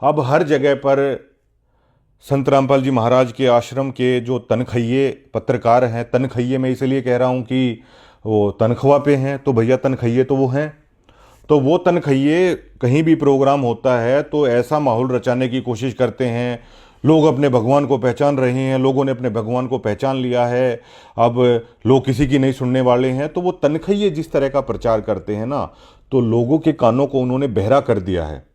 अब हर जगह पर संत रामपाल जी महाराज के आश्रम के जो तनखइये पत्रकार हैं, तनखइये मैं इसलिए कह रहा हूँ कि वो तनख्वाह पे हैं, तो भैया तनखइये तो वो हैं। तो वो तनखइये कहीं भी प्रोग्राम होता है तो ऐसा माहौल रचाने की कोशिश करते हैं। लोग अपने भगवान को पहचान रहे हैं, लोगों ने अपने भगवान को पहचान लिया है, अब लोग किसी की नहीं सुनने वाले हैं। तो वो तनखइये जिस तरह का प्रचार करते हैं ना, तो लोगों के कानों को उन्होंने बहरा कर दिया है।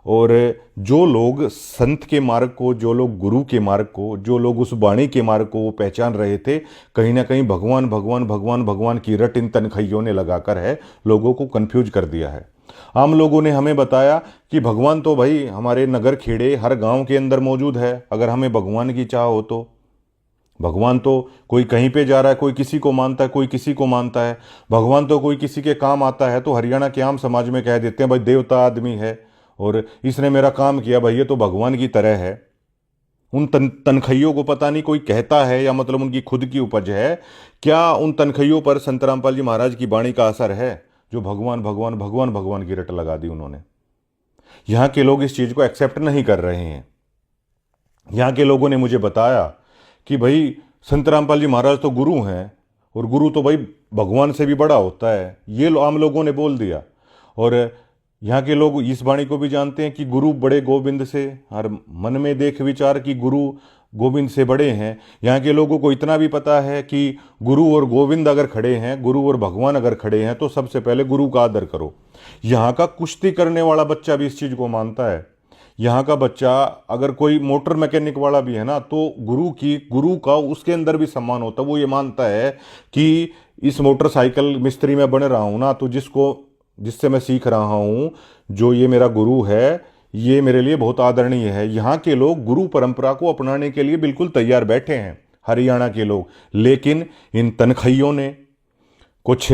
और जो लोग संत के मार्ग को, जो लोग गुरु के मार्ग को, जो लोग उस वाणी के मार्ग को वो पहचान रहे थे, कहीं ना कहीं भगवान भगवान भगवान भगवान की रट इन तनखइयों ने लगाकर है लोगों को कंफ्यूज कर दिया है। आम लोगों ने हमें बताया कि भगवान तो भाई हमारे नगर खेड़े हर गांव के अंदर मौजूद है। अगर हमें भगवान की चाह हो तो भगवान तो कोई कहीं पे जा रहा है, कोई किसी को मानता है, कोई किसी को मानता है। भगवान तो कोई किसी के काम आता है तो हरियाणा के आम समाज में कह देते हैं भाई देवता आदमी है और इसने मेरा काम किया, भाई ये तो भगवान की तरह है। उन तनखइयों को पता नहीं कोई कहता है या मतलब उनकी खुद की उपज है। क्या उन तनखइयों पर संत रामपाल जी महाराज की वाणी का असर है जो भगवान भगवान भगवान भगवान की रट लगा दी उन्होंने? यहाँ के लोग इस चीज़ को एक्सेप्ट नहीं कर रहे हैं। यहाँ के लोगों ने मुझे बताया कि भाई संत रामपाल जी महाराज तो गुरु हैं और गुरु तो भाई भगवान से भी बड़ा होता है, ये आम लोगों ने बोल दिया। और यहाँ के लोग इस वाणी को भी जानते हैं कि गुरु बड़े गोविंद से, हर मन में देख विचार कि गुरु गोविंद से बड़े हैं। यहाँ के लोगों को इतना भी पता है कि गुरु और गोविंद अगर खड़े हैं, गुरु और भगवान अगर खड़े हैं, तो सबसे पहले गुरु का आदर करो। यहाँ का कुश्ती करने वाला बच्चा भी इस चीज़ को मानता है। यहाँ का बच्चा अगर कोई मोटर मैकेनिक वाला भी है ना, तो गुरु का उसके अंदर भी सम्मान होता है। वो ये मानता है कि इस मोटरसाइकिल मिस्त्री में बन रहा हूँ ना, तो जिससे मैं सीख रहा हूँ, जो ये मेरा गुरु है, ये मेरे लिए बहुत आदरणीय है। यहाँ के लोग गुरु परंपरा को अपनाने के लिए बिल्कुल तैयार बैठे हैं, हरियाणा के लोग। लेकिन इन तनखइयों ने कुछ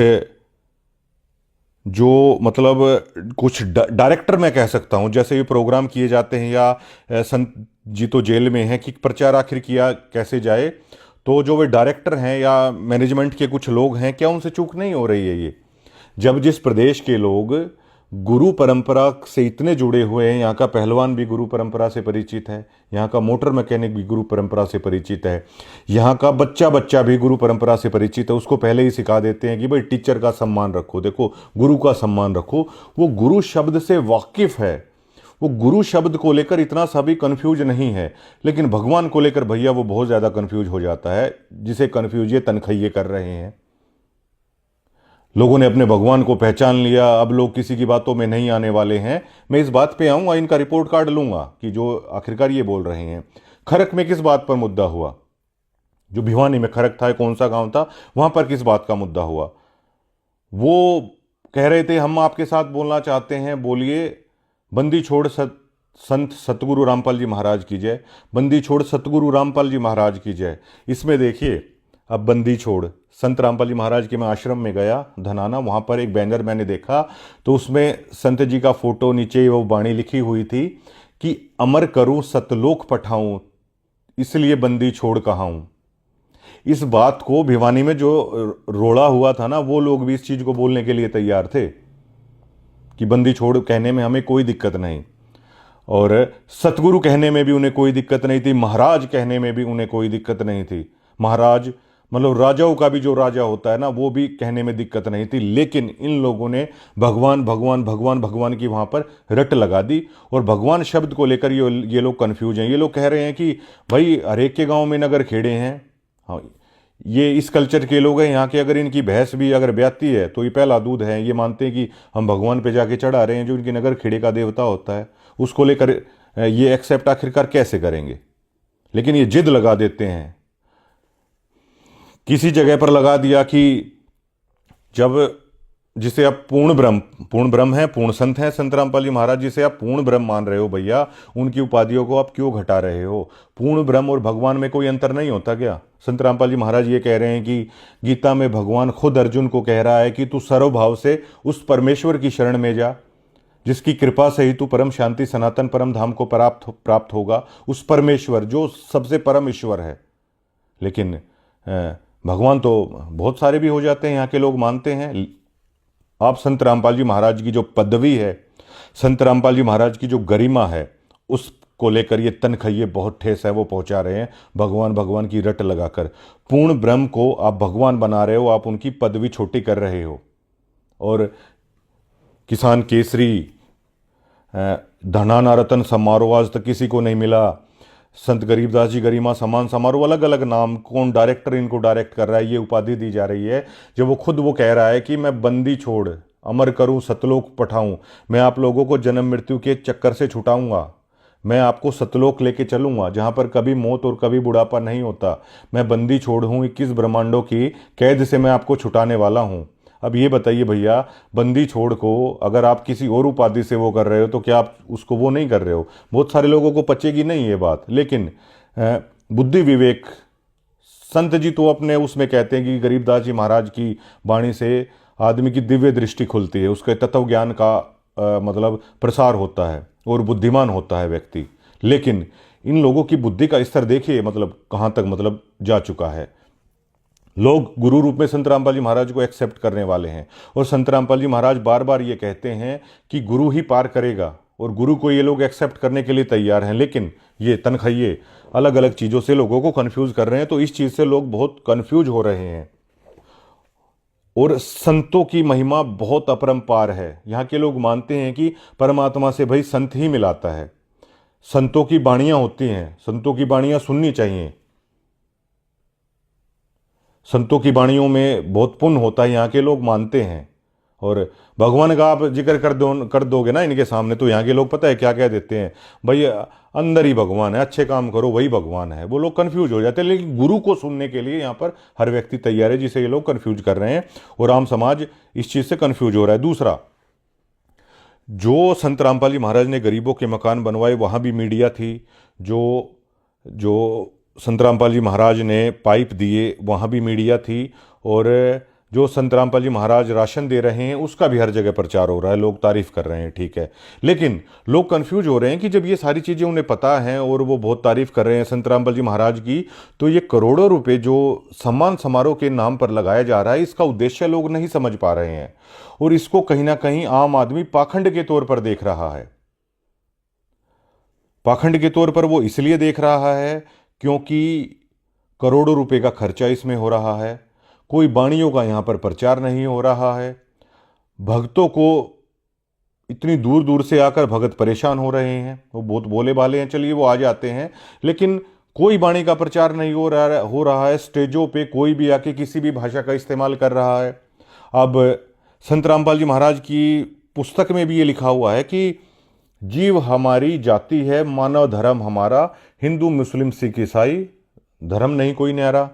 जो मतलब कुछ डायरेक्टर मैं कह सकता हूँ, जैसे ये प्रोग्राम किए जाते हैं या संत जी तो जेल में हैं कि प्रचार आखिर किया कैसे जाए, तो जो वे डायरेक्टर हैं या मैनेजमेंट के कुछ लोग हैं, क्या उनसे चूक नहीं हो रही है ये? जब जिस प्रदेश के लोग गुरु परंपरा से इतने जुड़े हुए हैं, यहाँ का पहलवान भी गुरु परंपरा से परिचित है, यहाँ का मोटर मैकेनिक भी गुरु परंपरा से परिचित है, यहाँ का बच्चा बच्चा भी गुरु परंपरा से परिचित है, उसको पहले ही सिखा देते हैं कि भाई टीचर का सम्मान रखो, देखो गुरु का सम्मान रखो। वो गुरु शब्द से वाकिफ है, वो गुरु शब्द को लेकर इतना सा भी कन्फ्यूज नहीं है। लेकिन भगवान को लेकर भैया वो बहुत ज़्यादा कन्फ्यूज हो जाता है, जिसे कन्फ्यूज ये तनखइये कर रहे हैं। लोगों ने अपने भगवान को पहचान लिया, अब लोग किसी की बातों में नहीं आने वाले हैं। मैं इस बात पे आऊँगा, इनका रिपोर्ट कार्ड लूँगा कि जो आखिरकार ये बोल रहे हैं। खरक में किस बात पर मुद्दा हुआ? जो भिवानी में खरक था, कौन सा गांव था, वहाँ पर किस बात का मुद्दा हुआ? वो कह रहे थे हम आपके साथ बोलना चाहते हैं, बोलिए। बंदी छोड़ संत सतगुरु रामपाल जी महाराज की जय, बंदी छोड़ सतगुरु रामपाल जी महाराज की जय। इसमें देखिए, अब बंदी छोड़ संत रामपाल जी महाराज के मैं आश्रम में गया धनाना, वहाँ पर एक बैनर मैंने देखा, तो उसमें संत जी का फोटो, नीचे वो वाणी लिखी हुई थी कि अमर करूं सतलोक पठाऊं, इसलिए बंदी छोड़ कहाऊं। इस बात को भिवानी में जो रोड़ा हुआ था ना, वो लोग भी इस चीज़ को बोलने के लिए तैयार थे कि बंदी छोड़ कहने में हमें कोई दिक्कत नहीं, और सतगुरु कहने में भी उन्हें कोई दिक्कत नहीं थी, महाराज कहने में भी उन्हें कोई दिक्कत नहीं थी। महाराज मतलब राजाओं का भी जो राजा होता है ना, वो भी कहने में दिक्कत नहीं थी। लेकिन इन लोगों ने भगवान भगवान भगवान भगवान की वहाँ पर रट लगा दी, और भगवान शब्द को लेकर ये लोग कन्फ्यूज हैं। ये लोग कह रहे हैं कि भाई हर एक के गाँव में नगर खेड़े हैं। हाँ, ये इस कल्चर के लोग हैं यहाँ के। अगर इनकी भैंस भी अगर ब्याती है तो ये पहला दूध है। ये मानते हैं कि हम भगवान पे जाके चढ़ा रहे हैं, जो इनके नगर खेड़े का देवता होता है। उसको लेकर ये एक्सेप्ट आखिरकार कैसे करेंगे? लेकिन ये जिद लगा देते हैं। किसी जगह पर लगा दिया कि जब जिसे आप पूर्ण ब्रह्म है, पूर्ण संत हैं संत रामपाल जी महाराज, जिसे आप पूर्ण ब्रह्म मान रहे हो भैया, उनकी उपाधियों को आप क्यों घटा रहे हो? पूर्ण ब्रह्म और भगवान में कोई अंतर नहीं होता क्या? संत रामपाल जी महाराज ये कह रहे हैं कि गीता में भगवान खुद अर्जुन को कह रहा है कि तू सर्वभाव से उस परमेश्वर की शरण में जा, जिसकी कृपा से ही तू परम शांति सनातन परम धाम को प्राप्त होगा। उस परमेश्वर जो सबसे परम ईश्वर है। लेकिन भगवान तो बहुत सारे भी हो जाते हैं, यहाँ के लोग मानते हैं। आप संत रामपाल जी महाराज की जो पदवी है, संत रामपाल जी महाराज की जो गरिमा है, उसको लेकर ये तनखइये बहुत ठेस है वो पहुंचा रहे हैं, भगवान भगवान की रट लगाकर। पूर्ण ब्रह्म को आप भगवान बना रहे हो, आप उनकी पदवी छोटी कर रहे हो। और किसान केसरी, धनाना रतन समारोह आज तक किसी को नहीं मिला, संत गरीबदास जी गरिमा सम्मान समारोह, अलग अलग नाम, कौन डायरेक्टर इनको डायरेक्ट कर रहा है, ये उपाधि दी जा रही है। जब वो खुद वो कह रहा है कि मैं बंदी छोड़ अमर करूं सतलोक पठाऊं, मैं आप लोगों को जन्म मृत्यु के चक्कर से छुटाऊंगा, मैं आपको सतलोक लेके चलूंगा जहां पर कभी मौत और कभी बुढ़ापा नहीं होता, मैं बंदी छोड़ हूं, 21 ब्रह्मांडों की कैद से मैं आपको छुटाने वाला हूं। अब ये बताइए भैया, बंदी छोड़ को अगर आप किसी और उपाधि से वो कर रहे हो तो क्या आप उसको वो नहीं कर रहे हो? बहुत सारे लोगों को पचेगी नहीं ये बात, लेकिन बुद्धि विवेक संत जी तो अपने उसमें कहते हैं कि गरीबदास जी महाराज की वाणी से आदमी की दिव्य दृष्टि खुलती है, उसके तत्व ज्ञान का मतलब प्रसार होता है और बुद्धिमान होता है व्यक्ति। लेकिन इन लोगों की बुद्धि का स्तर देखिए मतलब कहाँ तक मतलब जा चुका है। लोग गुरु रूप में संत रामपाल जी महाराज को एक्सेप्ट करने वाले हैं, और संत रामपाल जी महाराज बार बार ये कहते हैं कि गुरु ही पार करेगा, और गुरु को ये लोग एक्सेप्ट करने के लिए तैयार हैं। लेकिन ये तनखइये अलग अलग चीज़ों से लोगों को कन्फ्यूज़ कर रहे हैं, तो इस चीज़ से लोग बहुत कन्फ्यूज हो रहे हैं। और संतों की महिमा बहुत अपरंपार है। यहाँ के लोग मानते हैं कि परमात्मा से भाई संत ही मिलाता है, संतों की वाणियाँ होती हैं, संतों की वाणियाँ सुननी चाहिए, संतों की वाणियों में बहुत पुण्य होता है, यहाँ के लोग मानते हैं। और भगवान का आप जिक्र कर दोगे ना इनके सामने, तो यहाँ के लोग पता है क्या कह देते हैं, भाई अंदर ही भगवान है, अच्छे काम करो वही भगवान है। वो लोग कंफ्यूज हो जाते हैं। लेकिन गुरु को सुनने के लिए यहाँ पर हर व्यक्ति तैयार है, जिसे ये लोग कंफ्यूज कर रहे हैं, और आम समाज इस चीज़ से कंफ्यूज हो रहा है। दूसरा, जो संत रामपाल जी महाराज ने गरीबों के मकान बनवाए वहाँ भी मीडिया थी, जो संत रामपाल जी महाराज ने पाइप दिए वहाँ भी मीडिया थी, और जो संत रामपाल जी महाराज राशन दे रहे हैं उसका भी हर जगह प्रचार हो रहा है, लोग तारीफ कर रहे हैं, ठीक है। लेकिन लोग कंफ्यूज हो रहे हैं कि जब ये सारी चीज़ें उन्हें पता हैं और वो बहुत तारीफ कर रहे हैं संत रामपाल जी महाराज की, तो ये करोड़ों रुपए जो सम्मान समारोह के नाम पर लगाया जा रहा है, इसका उद्देश्य लोग नहीं समझ पा रहे हैं, और इसको कहीं ना कहीं आम आदमी पाखंड के तौर पर देख रहा है। पाखंड के तौर पर वो इसलिए देख रहा है क्योंकि करोड़ों रुपए का खर्चा इसमें हो रहा है, कोई वाणियों का यहाँ पर प्रचार नहीं हो रहा है, भक्तों को इतनी दूर दूर से आकर भगत परेशान हो रहे हैं, वो बहुत भोले भाले हैं, चलिए वो आ जाते हैं, लेकिन कोई वाणी का प्रचार नहीं हो रहा है। स्टेजों पे कोई भी आके किसी भी भाषा का इस्तेमाल कर रहा है। अब संत रामपाल जी महाराज की पुस्तक में भी ये लिखा हुआ है कि जीव हमारी जाति है, मानव धर्म हमारा, हिंदू मुस्लिम सिख ईसाई धर्म नहीं कोई न्यारा।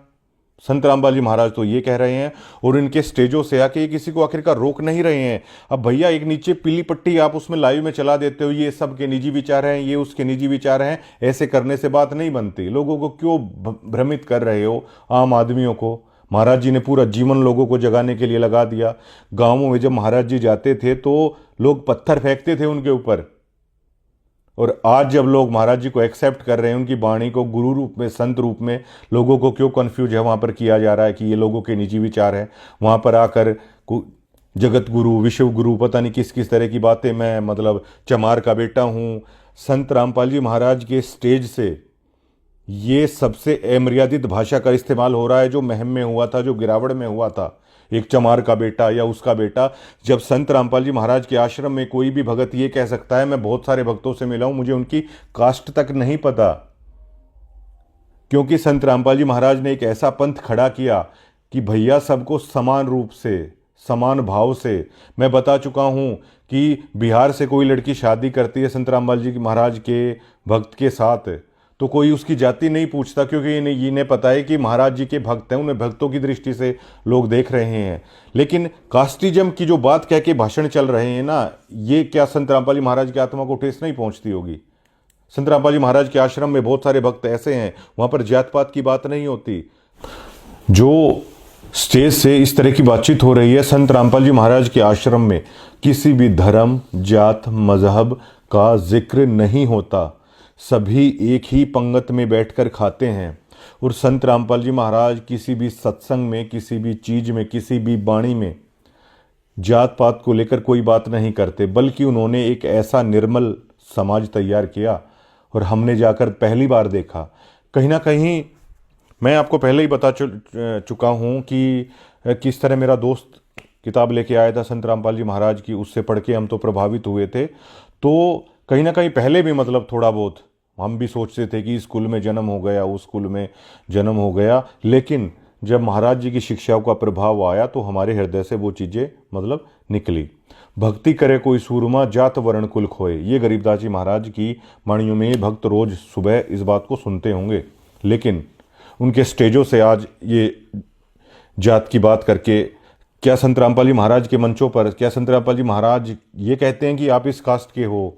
संत रामपाल जी महाराज तो ये कह रहे हैं, और इनके स्टेजों से आके किसी को आखिरकार रोक नहीं रहे हैं। अब भैया एक नीचे पीली पट्टी आप उसमें लाइव में चला देते हो, ये सबके निजी विचार हैं, ये उसके निजी विचार हैं, ऐसे करने से बात नहीं बनती। लोगों को क्यों भ्रमित कर रहे हो, आम आदमियों को? महाराज जी ने पूरा जीवन लोगों को जगाने के लिए लगा दिया। गाँवों में जब महाराज जी जाते थे तो लोग पत्थर फेंकते थे उनके ऊपर, और आज जब लोग महाराज जी को एक्सेप्ट कर रहे हैं, उनकी वाणी को गुरु रूप में, संत रूप में, लोगों को क्यों कंफ्यूज है वहाँ पर किया जा रहा है कि ये लोगों के निजी विचार हैं। वहाँ पर आकर जगत गुरु, विश्व गुरु, पता नहीं किस किस तरह की बातें, मैं मतलब चमार का बेटा हूँ। संत रामपाल जी महाराज के स्टेज से ये सबसे अमर्यादित भाषा का इस्तेमाल हो रहा है, जो महम में हुआ था, जो गिरावड़ में हुआ था, एक चमार का बेटा या उसका बेटा। जब संत रामपाल जी महाराज के आश्रम में कोई भी भगत ये कह सकता है, मैं बहुत सारे भक्तों से मिला हूं, मुझे उनकी कास्ट तक नहीं पता, क्योंकि संत रामपाल जी महाराज ने एक ऐसा पंथ खड़ा किया कि भैया सबको समान रूप से, समान भाव से। मैं बता चुका हूं कि बिहार से कोई लड़की शादी करती है संत रामपाल जी महाराज के भक्त के साथ, तो कोई उसकी जाति नहीं पूछता, क्योंकि इन्हें पता है कि महाराज जी के भक्त हैं, उन्हें भक्तों की दृष्टि से लोग देख रहे हैं। लेकिन कास्टिज्म की जो बात कह के भाषण चल रहे हैं ना, ये क्या संत रामपाल जी महाराज की आत्मा को ठेस नहीं पहुंचती होगी? संत रामपाल जी महाराज के आश्रम में बहुत सारे भक्त ऐसे हैं, वहां पर जात पात की बात नहीं होती। जो स्टेज से इस तरह की बातचीत हो रही है, संत रामपाल जी महाराज के आश्रम में किसी भी धर्म, जात, मजहब का जिक्र नहीं होता। सभी एक ही पंगत में बैठकर खाते हैं, और संत रामपाल जी महाराज किसी भी सत्संग में, किसी भी चीज में, किसी भी वाणी में जात पात को लेकर कोई बात नहीं करते, बल्कि उन्होंने एक ऐसा निर्मल समाज तैयार किया और हमने जाकर पहली बार देखा। कहीं ना कहीं मैं आपको पहले ही बता चुका हूँ कि किस तरह मेरा दोस्त किताब लेके आया था संत रामपाल जी महाराज की, उससे पढ़ के हम तो प्रभावित हुए थे। तो कहीं ना कहीं पहले भी मतलब थोड़ा बहुत हम भी सोचते थे कि इस स्कूल में जन्म हो गया, उस स्कूल में जन्म हो गया, लेकिन जब महाराज जी की शिक्षाओं का प्रभाव आया तो हमारे हृदय से वो चीज़ें मतलब निकली। भक्ति करे कोई सूरमा, जात वर्ण कुल खोए, ये गरीबदास जी महाराज की वाणियों में भक्त रोज सुबह इस बात को सुनते होंगे। लेकिन उनके स्टेजों से आज ये जात की बात करके, क्या संत रामपाल जी महाराज के मंचों पर, क्या संत रामपाल जी महाराज ये कहते हैं कि आप इस कास्ट के हो,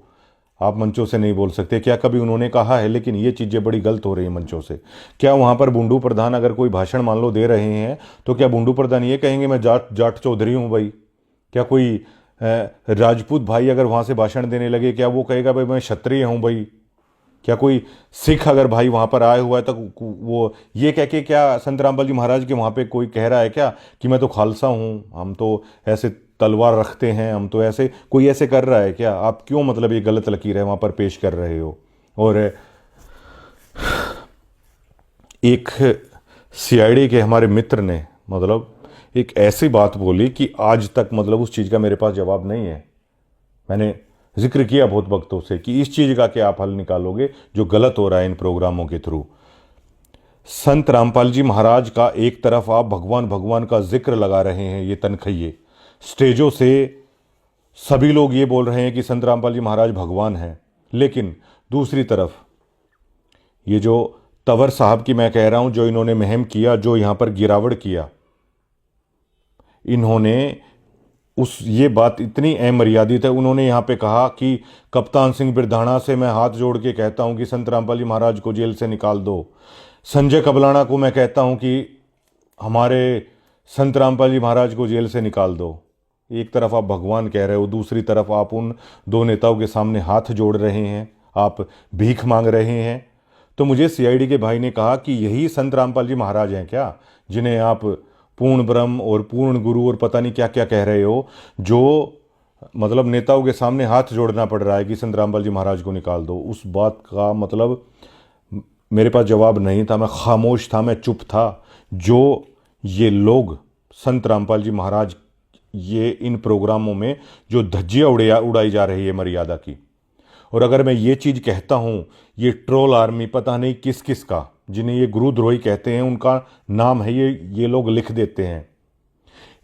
आप मंचों से नहीं बोल सकते? क्या कभी उन्होंने कहा है? लेकिन ये चीज़ें बड़ी गलत हो रही हैं मंचों से। क्या वहाँ पर बुंडू प्रधान अगर कोई भाषण मान लो दे रहे हैं तो क्या बुंडू प्रधान ये कहेंगे मैं जाट चौधरी हूँ भाई? क्या कोई राजपूत भाई अगर वहाँ से भाषण देने लगे, क्या वो कहेगा भाई मैं क्षत्रिय हूँ भाई? क्या कोई सिख अगर भाई वहाँ पर आया हुआ है तो वो ये कह के, क्या संत रामपाल जी महाराज के वहाँ पे कोई कह रहा है क्या कि मैं तो खालसा हूँ, हम तो ऐसे तलवार रखते हैं, हम तो ऐसे, कोई ऐसे कर रहा है क्या? आप क्यों मतलब ये गलत लकीर है वहाँ पर पेश कर रहे हो? और एक सीआईडी के हमारे मित्र ने मतलब एक ऐसी बात बोली कि आज तक मतलब उस चीज़ का मेरे पास जवाब नहीं है। मैंने जिक्र किया बहुत वक्तों से कि इस चीज़ का क्या आप हल निकालोगे जो गलत हो रहा है इन प्रोग्रामों के थ्रू। संत रामपाल जी महाराज का एक तरफ आप भगवान भगवान का जिक्र लगा रहे हैं, ये तनखइये स्टेजों से सभी लोग ये बोल रहे हैं कि संत रामपाल जी महाराज भगवान हैं, लेकिन दूसरी तरफ ये जो तंवर साहब की मैं कह रहा हूं, जो इन्होंने मुहिम किया, जो यहां पर गिरावट किया, इन्होंने ये बात इतनी अमर्यादित है। उन्होंने यहाँ पे कहा कि कप्तान सिंह बिरधाणा से मैं हाथ जोड़ के कहता हूँ कि संत रामपाल जी महाराज को जेल से निकाल दो। संजय कबलाना को मैं कहता हूँ कि हमारे संत रामपाल जी महाराज को जेल से निकाल दो। एक तरफ आप भगवान कह रहे हो, दूसरी तरफ आप उन दो नेताओं के सामने हाथ जोड़ रहे हैं, आप भीख मांग रहे हैं। तो मुझे सीआईडी के भाई ने कहा कि यही संत रामपाल जी महाराज हैं क्या, जिन्हें आप पूर्ण ब्रह्म और पूर्ण गुरु और पता नहीं क्या क्या कह रहे हो, जो मतलब नेताओं के सामने हाथ जोड़ना पड़ रहा है कि संत रामपाल जी महाराज को निकाल दो। उस बात का मतलब मेरे पास जवाब नहीं था, मैं खामोश था, मैं चुप था। जो ये लोग संत रामपाल जी महाराज, ये इन प्रोग्रामों में जो धज्जियाँ उड़ाई जा रही है मर्यादा की, और अगर मैं ये चीज़ कहता हूँ, ये ट्रोल आर्मी पता नहीं किस किस का, जिन्हें ये गुरुद्रोही कहते हैं, उनका नाम है ये लोग लिख देते हैं।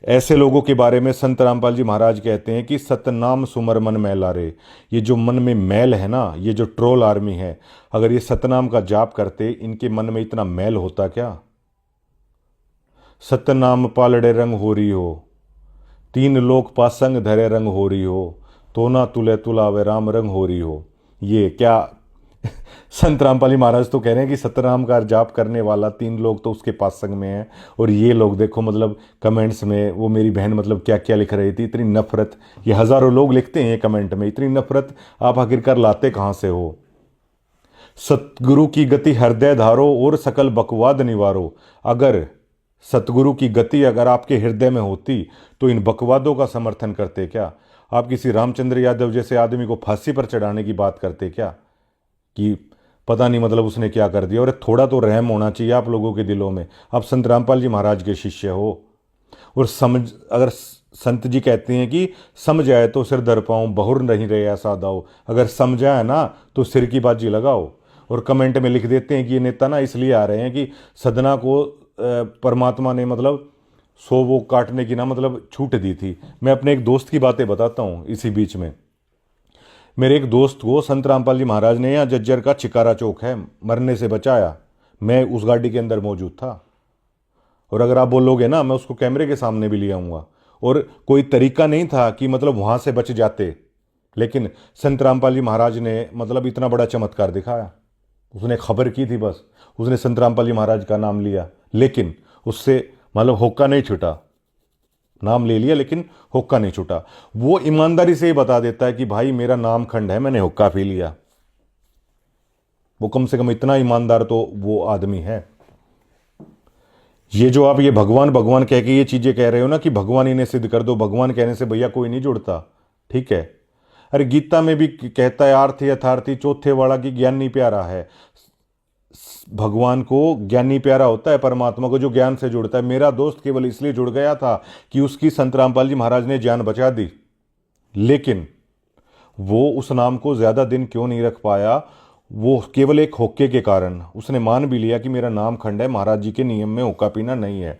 ऐसे लोगों के बारे में संत रामपाल जी महाराज कहते हैं कि सतनाम सुमर मन मैला रे। ये जो मन में मैल है ना, ये जो ट्रोल आर्मी है, अगर ये सतनाम का जाप करते, इनके मन में इतना मैल होता क्या? सतनाम पालड़े रंग हो रही हो, तीन लोक पासंग धरे रंग हो रही हो, तो ना तुले तुलावे राम रंग हो रही हो। ये क्या संत रामपाल जी महाराज तो कह रहे हैं कि सतनाम का जाप करने वाला तीन लोग तो उसके पास संग में है। और ये लोग देखो मतलब कमेंट्स में वो मेरी बहन मतलब क्या क्या लिख रही थी, इतनी नफरत। ये हजारों लोग लिखते हैं कमेंट में, इतनी नफरत आप आखिरकार लाते कहाँ से हो? सतगुरु की गति हृदय धारो और सकल बकवाद निवारो। अगर सतगुरु की गति अगर आपके हृदय में होती तो इन बकवादों का समर्थन करते क्या? आप किसी रामचंद्र यादव जैसे आदमी को फांसी पर चढ़ाने की बात करते क्या कि पता नहीं मतलब उसने क्या कर दिया? और थोड़ा तो रहम होना चाहिए आप लोगों के दिलों में। आप संत रामपाल जी महाराज के शिष्य हो, और समझ, अगर संत जी कहते हैं कि समझ आए तो सिर धर पाऊँ, बहुर नहीं रहे ऐसा दाओ। अगर समझा है ना तो सिर की बाजी लगाओ। और कमेंट में लिख देते हैं कि ये नेता ना इसलिए आ रहे हैं कि सदना को परमात्मा ने मतलब सो वो काटने की ना मतलब छूट दी थी। मैं अपने एक दोस्त की बातें बताता हूँ इसी बीच में। मेरे एक दोस्त को संत रामपाल जी महाराज ने यहाँ जज्जर का चिकारा चौक है, मरने से बचाया। मैं उस गाड़ी के अंदर मौजूद था, और अगर आप बोलोगे ना मैं उसको कैमरे के सामने भी ले आऊँगा। और कोई तरीका नहीं था कि मतलब वहाँ से बच जाते, लेकिन संत रामपाल जी महाराज ने मतलब इतना बड़ा चमत्कार दिखाया। उसने खबर की थी, बस उसने संत रामपाल जी महाराज का नाम लिया, लेकिन उससे मतलब होक्का नहीं छूटा। नाम ले लिया लेकिन हुक्का नहीं छूटा। वो ईमानदारी से ही बता देता है कि भाई मेरा नाम खंड है, मैंने हुक्का पी लिया। वो कम से कम इतना ईमानदार तो वो आदमी है। ये जो आप ये भगवान भगवान कह के ये चीजें कह रहे हो ना कि भगवान इन्हें सिद्ध कर दो, भगवान कहने से भैया कोई नहीं जुड़ता, ठीक है? अरे गीता में भी कहता है आर्थी यथार्थी चौथे वाला की ज्ञानी प्यारा है। भगवान को ज्ञानी प्यारा होता है, परमात्मा को जो ज्ञान से जुड़ता है। मेरा दोस्त केवल इसलिए जुड़ गया था कि उसकी संत रामपाल जी महाराज ने जान बचा दी, लेकिन वो उस नाम को ज्यादा दिन क्यों नहीं रख पाया? वो केवल एक होक्के के कारण उसने मान भी लिया कि मेरा नाम खंड है, महाराज जी के नियम में होक्का पीना नहीं है।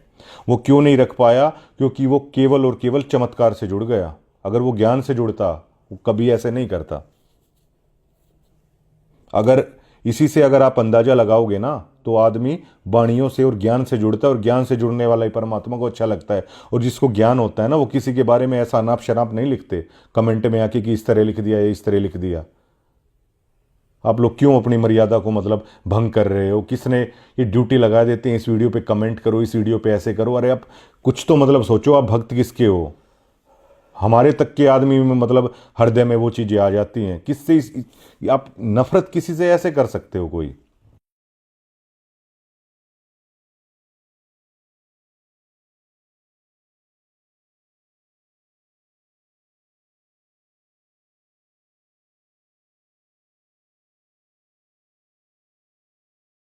वो क्यों नहीं रख पाया? क्योंकि वो केवल और केवल चमत्कार से जुड़ गया। अगर वो ज्ञान से जुड़ता वो कभी ऐसे नहीं करता। अगर इसी से अगर आप अंदाजा लगाओगे ना, तो आदमी वाणियों से और ज्ञान से जुड़ता है, और ज्ञान से जुड़ने वाला ही परमात्मा को अच्छा लगता है। और जिसको ज्ञान होता है ना, वो किसी के बारे में ऐसा अनाप शनाप नहीं लिखते कमेंट में आके कि इस तरह लिख दिया या इस तरह लिख दिया। आप लोग क्यों अपनी मर्यादा को मतलब भंग कर रहे हो? किसने ये ड्यूटी लगा देते हैं इस वीडियो पे कमेंट करो, इस वीडियो पे ऐसे करो? अरे आप कुछ तो मतलब सोचो, आप भक्त किसके हो? हमारे तक के आदमी में मतलब हृदय में वो चीज़ें आ जाती हैं। किससे आप नफरत किसी से ऐसे कर सकते हो? कोई